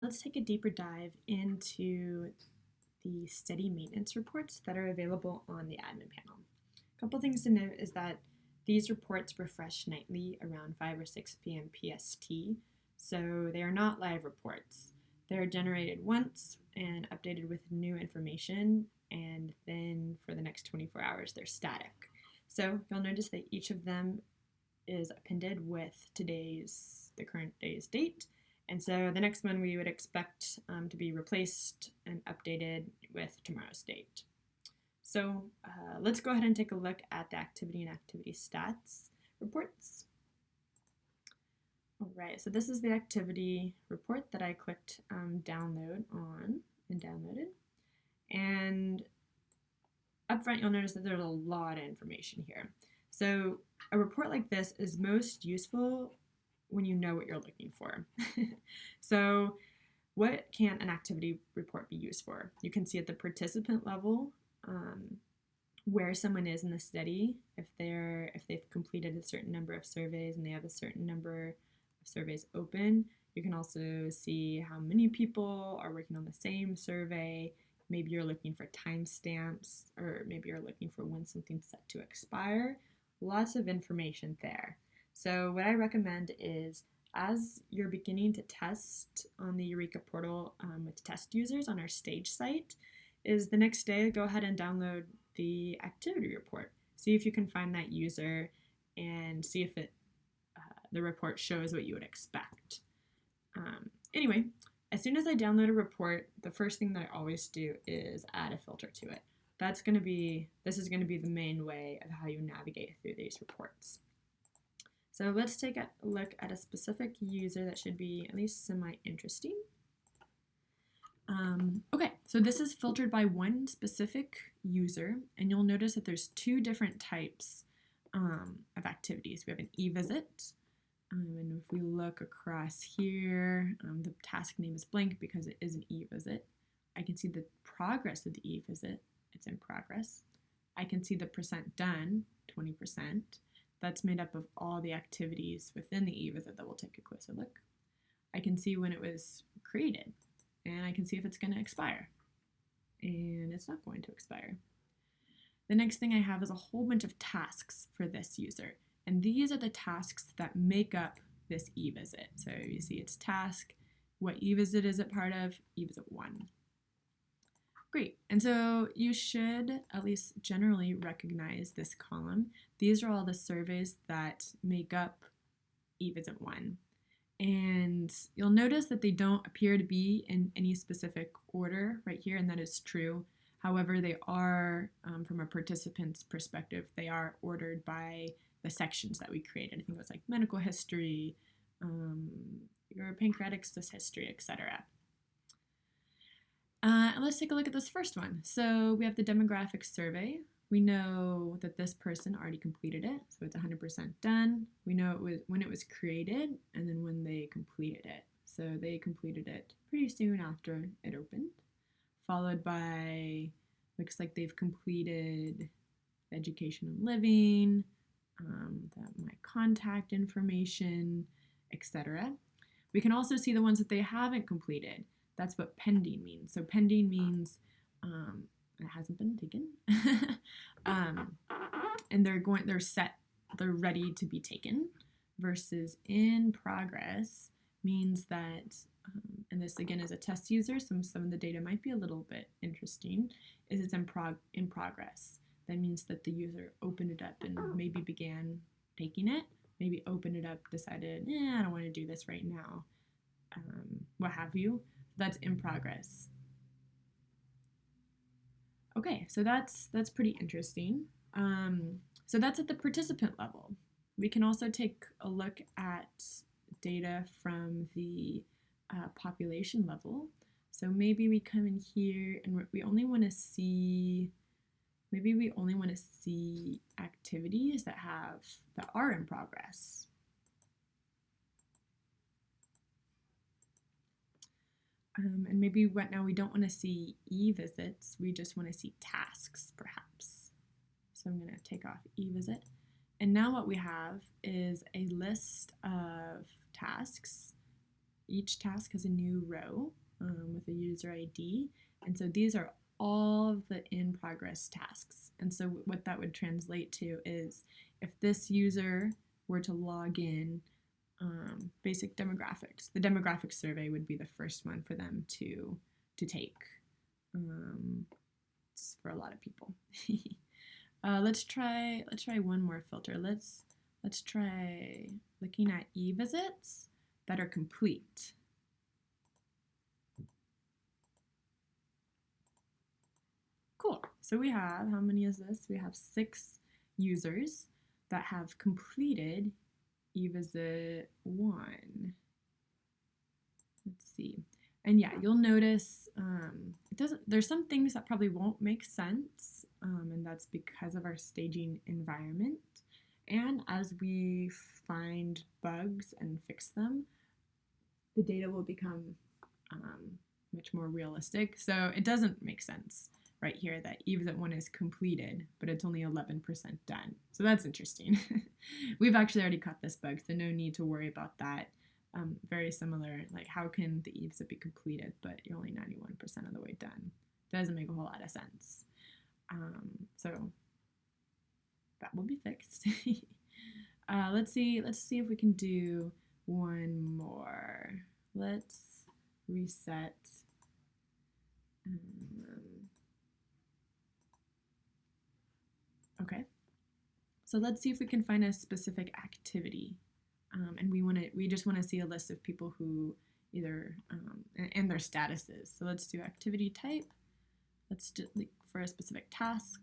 Let's take a deeper dive into the steady maintenance reports that are available on the admin panel. A couple things to note is that these reports refresh nightly around 5 or 6 p.m. PST, so they are not live reports. They're generated once and updated with new information, and then for the next 24 hours they're static. So you'll notice that each of them is appended with the current day's date. And so the next one we would expect to be replaced and updated with tomorrow's date. So let's go ahead and take a look at the activity and activity stats reports. All right, so this is the activity report that I clicked download on and downloaded. And up front, you'll notice that there's a lot of information here. So a report like this is most useful when you know what you're looking for. So what can an activity report be used for? You can see at the participant level where someone is in the study, if they've completed a certain number of surveys and they have a certain number of surveys open. You can also see how many people are working on the same survey. Maybe you're looking for timestamps, or maybe you're looking for when something's set to expire. Lots of information there. So what I recommend is, as you're beginning to test on the Eureka portal with test users on our stage site, is the next day go ahead and download the activity report. See if you can find that user and see if the report shows what you would expect. Anyway, as soon as I download a report, the first thing that I always do is add a filter to it. This is going to be the main way of how you navigate through these reports. So let's take a look at a specific user that should be at least semi-interesting. Okay, so this is filtered by one specific user, and you'll notice that there's two different types of activities. We have an e-visit, and if we look across here, the task name is blank because it is an e-visit. I can see the progress of the e-visit. It's in progress. I can see the percent done, 20%. That's made up of all the activities within the e-visit that we'll take a closer look. I can see when it was created, and I can see if it's going to expire. And it's not going to expire. The next thing I have is a whole bunch of tasks for this user. And these are the tasks that make up this e-visit. So you see its task, what e-visit is it part of? E-visit 1. Great, and so you should at least generally recognize this column. These are all the surveys that make up e-visit 1. And you'll notice that they don't appear to be in any specific order right here, and that is true. However, they are, from a participant's perspective, they are ordered by the sections that we created. I think it was like medical history, your pancreatic cyst history, etc. And let's take a look at this first one. So we have the demographic survey. We know that this person already completed it, so it's 100% done. We know it was when it was created and then when they completed it. So they completed it pretty soon after it opened, followed by, looks like they've completed education and living, my contact information, etc. We can also see the ones that they haven't completed. That's what pending means. So pending means it hasn't been taken, and they're ready to be taken. Versus in progress means that, and this again is a test user, so some of the data might be a little bit interesting, is it's in progress. That means that the user opened it up and maybe began taking it, maybe opened it up, decided, I don't want to do this right now, what have you. That's in progress. Okay, so that's pretty interesting. So that's at the participant level. We can also take a look at data from the population level. So maybe we come in here and we only want to see, activities that are in progress. And maybe right now we don't want to see e-visits, we just want to see tasks, perhaps. So I'm going to take off e-visit. And now what we have is a list of tasks each task has a new row with a user ID. And so these are all of the in-progress tasks. And so what that would translate to is if this user were to log in, basic demographics, the demographics survey would be the first one for them to take. It's for a lot of people. Let's try one more filter. Let's try looking at e-visits that are complete. Cool. So we have, how many is this? We have 6 users that have completed e-visit 1. Let's see. And yeah, you'll notice there's some things that probably won't make sense, and that's because of our staging environment. And as we find bugs and fix them, the data will become much more realistic. So it doesn't make sense right here that e-visit 1 is completed, but it's only 11% done. So that's interesting. We've actually already caught this bug, so no need to worry about that. Very similar, like how can the e-visit be completed, but you're only 91% of the way done? Doesn't make a whole lot of sense. So that will be fixed. Let's see if we can do one more. Let's reset. Okay, so let's see if we can find a specific activity, and we just want to see a list of people who either and their statuses. So let's do activity type. Let's do for a specific task.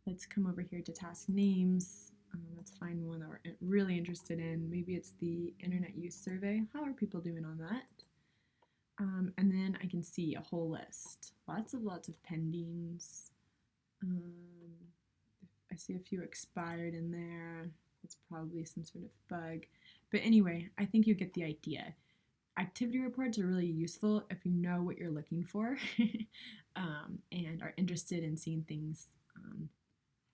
Let's come over here to task names. Let's find one that we're really interested in. Maybe it's the internet use survey. How are people doing on that? And then I can see a whole list. Lots of pendings. I see a few expired in there. It's probably some sort of bug. But anyway, I think you get the idea. Activity reports are really useful if you know what you're looking for and are interested in seeing things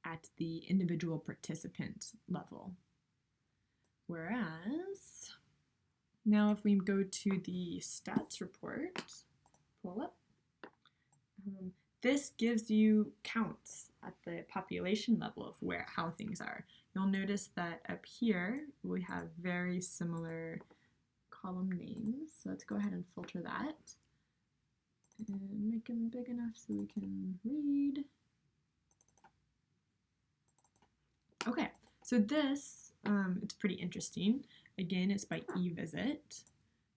at the individual participant level. Whereas, now if we go to the stats report, pull up, this gives you counts at the population level of how things are. You'll notice that up here we have very similar column names. So let's go ahead and filter that and make them big enough so we can read. Okay, so this, it's pretty interesting. Again, it's by e-visit.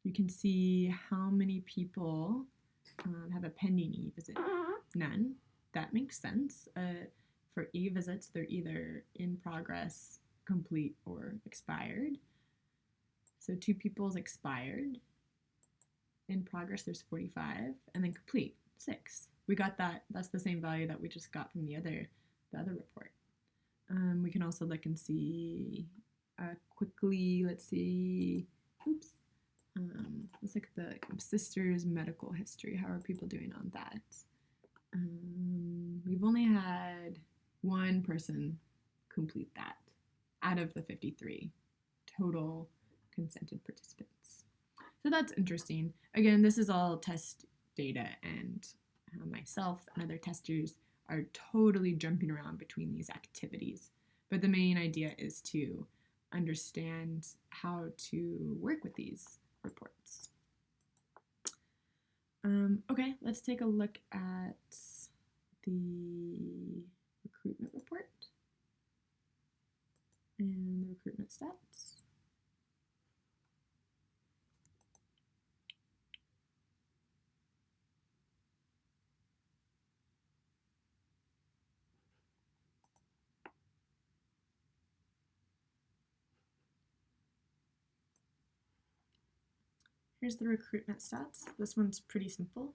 You can see how many people have a pending e-visit. None. That makes sense. For e-visits, they're either in progress, complete, or expired. So 2 people's expired. In progress, there's 45, and then complete, 6. We got that. That's the same value that we just got from the other report. We can also look and see quickly. Let's see. Oops. Let's look at the sister's medical history. How are people doing on that? We've only had 1 person complete that out of the 53 total consented participants. So that's interesting. Again, this is all test data, and myself and other testers are totally jumping around between these activities. But the main idea is to understand how to work with these reports. Okay, let's take a look at the recruitment report and the recruitment stats. Here's the recruitment stats. This one's pretty simple.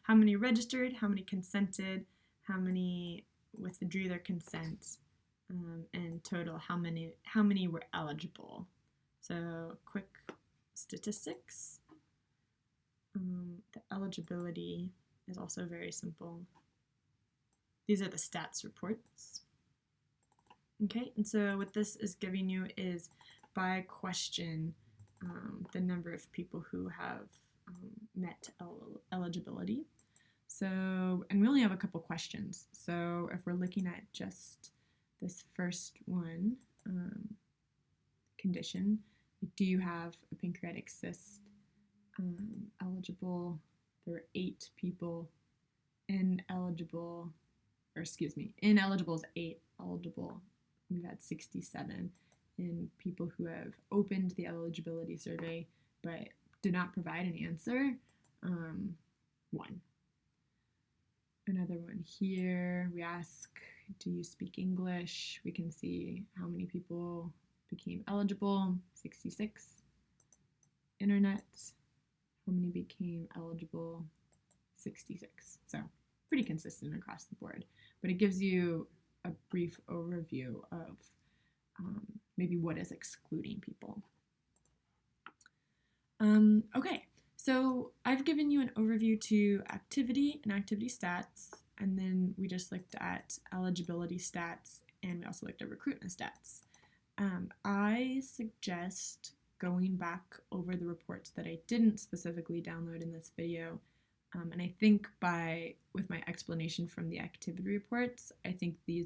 How many registered, how many consented, how many withdrew their consent, and total how many were eligible. So quick statistics. The eligibility is also very simple. These are the stats reports. Okay, and so what this is giving you is by question, the number of people who have met eligibility. So, and we only have a couple questions. So if we're looking at just this first one, condition, do you have a pancreatic cyst? Eligible, there were 8 people. Ineligible is 8, eligible, we've had 67. And people who have opened the eligibility survey but did not provide an answer, 1. Another one here, we ask, do you speak English? We can see how many people became eligible, 66. Internet, how many became eligible, 66. So pretty consistent across the board, but it gives you a brief overview of maybe what is excluding people. Okay, so I've given you an overview to activity and activity stats, and then we just looked at eligibility stats, and we also looked at recruitment stats. I suggest going back over the reports that I didn't specifically download in this video, and I think with my explanation from the activity reports, I think the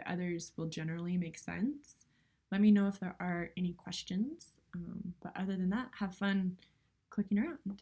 others will generally make sense. Let me know if there are any questions, but other than that, have fun clicking around.